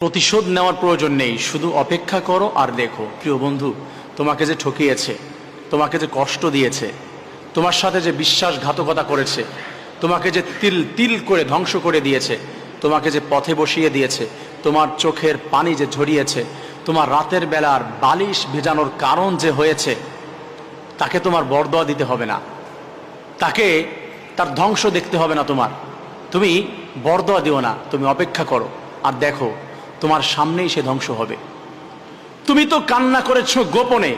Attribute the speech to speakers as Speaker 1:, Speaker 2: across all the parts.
Speaker 1: প্রতিশোধ নেওয়ার প্রয়োজন নেই, শুধু অপেক্ষা করো আর দেখো। প্রিয় বন্ধু, তোমাকে যে ঠকিয়েছে, তোমাকে যে কষ্ট দিয়েছে, তোমার সাথে যে বিশ্বাসঘাতকতা করেছে, তোমাকে যে তিল তিল করে ধ্বংস করে দিয়েছে, তোমাকে যে পথে বসিয়ে দিয়েছে, তোমার চোখের পানি যে ঝরিয়েছে, তোমার রাতের বেলার বালিশ ভেজানোর কারণ যে হয়েছে, তাকে তোমার বরদোয়া দিতে হবে না, তাকে তার ধ্বংস দেখতে হবে না। তুমি বরদোয়া দিও না, তুমি অপেক্ষা করো আর দেখো তোমার সামনেই সে ধ্বংস হবে। তুমি তো কান্না করেছো গোপনে,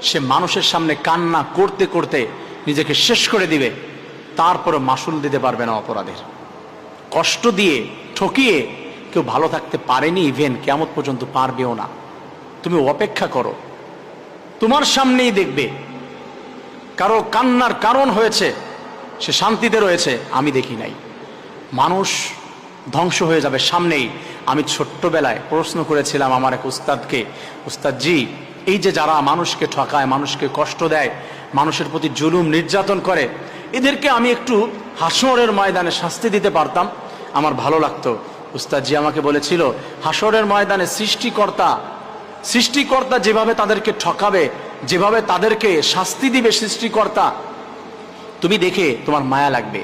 Speaker 1: সে মানুষের সামনে কান্না করতে করতে নিজেকে শেষ করে দিবে, তারপরে মাসুল দিতে পারবে না অপরাধের। কষ্ট দিয়ে ঠকিয়ে কেউ ভালো থাকতে পারেনি, ইভেন কিয়ামত পর্যন্ত পারবেও না। তুমি অপেক্ষা করো, তোমার সামনেই দেখবে কারো কান্নার কারণ হয়েছে, সে শান্তিতে রয়েছে, আমি দেখি নাই। মানুষ ধ্বংস হয়ে যাবে সামনেই। আমি ছোট্টবেলায় প্রশ্ন করেছিলাম আমার এক উস্তাদকে, উস্তাদজি, এই যে যারা মানুষকে ঠকায়, মানুষকে কষ্ট দেয়, মানুষের প্রতি জুলুম নির্যাতন করে, এদেরকে আমি একটু হাসরের ময়দানে শাস্তি দিতে পারতাম, আমার ভালো লাগতো। উস্তাদজি আমাকে বলেছিল, হাসরের ময়দানে সৃষ্টিকর্তা যেভাবে তাদেরকে ঠকাবে, যেভাবে তাদেরকে শাস্তি দিবে সৃষ্টিকর্তা, তুমি দেখে তোমার মায়া লাগবে,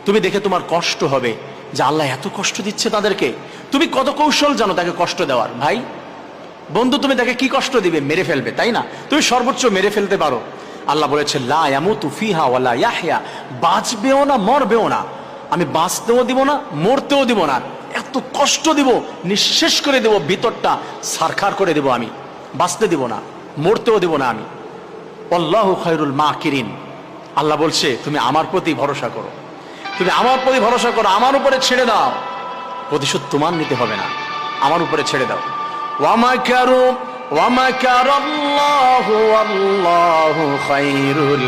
Speaker 1: তুমি দেখে তোমার কষ্ট হবে যে আল্লাহ এত কষ্ট দিচ্ছে তাদেরকে। তুমি কত কৌশল জানো তাকে কষ্ট দেওয়ার। ভাই বন্ধু, তুমি তাকে কি কষ্ট দিবে? মেরে ফেলবে, তাই না? তুমি সর্বোচ্চ মেরে ফেলতে পারো। আল্লাহ বলেছে লা ইয়ামুতু ফিহা ওয়ালা ইয়াহইয়া, বাঁচবেও না মরবেও না, আমি বাঁচতেও দিব না মরতেও দিব না, এত কষ্ট দিব, নিঃশেষ করে দেব, ভিতরটা সারখার করে দেব, আমি বাঁচতে দিব না মরতেও দিব না আমি। আল্লাহু খায়রুল মাকিরিন। আল্লাহ বলছে তুমি আমার প্রতি ভরসা করো, তুমি আমার প্রতি ভরসা করো, আমার উপরে ছেড়ে দাও, প্রতিশোধ তোমার নিতে হবে না, আমার উপরে ছেড়ে দাও। ওয়ামাকারু ওয়ামাকারাল্লাহু ওয়াল্লাহু খায়রুল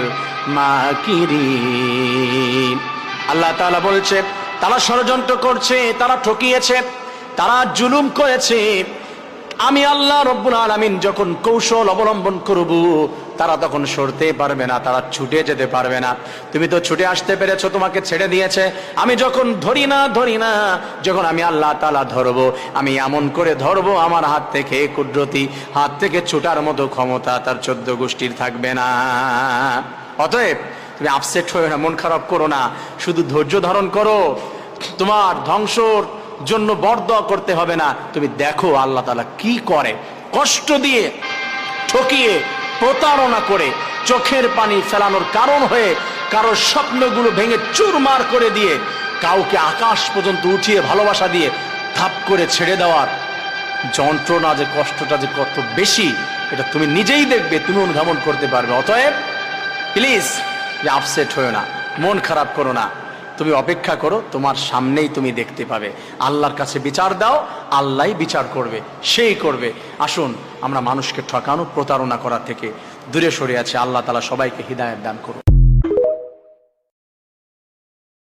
Speaker 1: মাকিরিন। আল্লাহ তাআলা বলছে তারা ষড়যন্ত্র করছে, তারা ঠকিয়েছে, তারা জুলুম করেছে, আমি আল্লাহ রব্বুল আলামিন যখন কৌশল অবলম্বন করব, তারা তখন সরতে পারবে না, তারা ছুটে যেতে পারবে না। তুমি তো ছুটে আসতে পেরেছো, তোমাকে ছেড়ে দিয়েছে। আমি যখন ধরি না, যখন আমি আল্লাহ তাআলা ধরবো, আমি এমন করে ধরবো, আমার হাত থেকে কুদরতি হাত থেকে ছুটার মতো ক্ষমতা তার 14 গোষ্ঠীর থাকবে না। অতএব তুমি আপসেট হয়ে না, মন খারাপ করো না, শুধু ধৈর্য ধারণ করো। তোমার ধ্বংসর জন্য বরদোয়া করতে হবে না, তুমি দেখো আল্লাহ তাআলা কি করে। কষ্ট দিয়ে, ঠকিয়ে, প্রতারণা করে, চোখের পানি ফেলানোর কারণ হয়ে, কারোর স্বপ্নগুলো ভেঙে চুরমার করে দিয়ে, কাউকে আকাশ পর্যন্ত উঠিয়ে ভালোবাসা দিয়ে থাপ করে ছেড়ে দেওয়ার যন্ত্রণা যে, কষ্টটা যে কত বেশি, এটা তুমি নিজেই দেখবে, তুমি অনুধাবন করতে পারবে। অতএব প্লিজ আপসেট হয়েও না, মন খারাপ করো না, তুমি অপেক্ষা করো, তোমার সামনেই তুমি দেখতে পাবে। আল্লাহর কাছে বিচার দাও, আল্লাহই বিচার করবে, সেই করবে। আসুন আমরা মানুষকে ঠকানো, প্রতারণা করা থেকে দূরে সরে আছি। আল্লাহ তাআলা সবাইকে হিদায়াত দান করুন।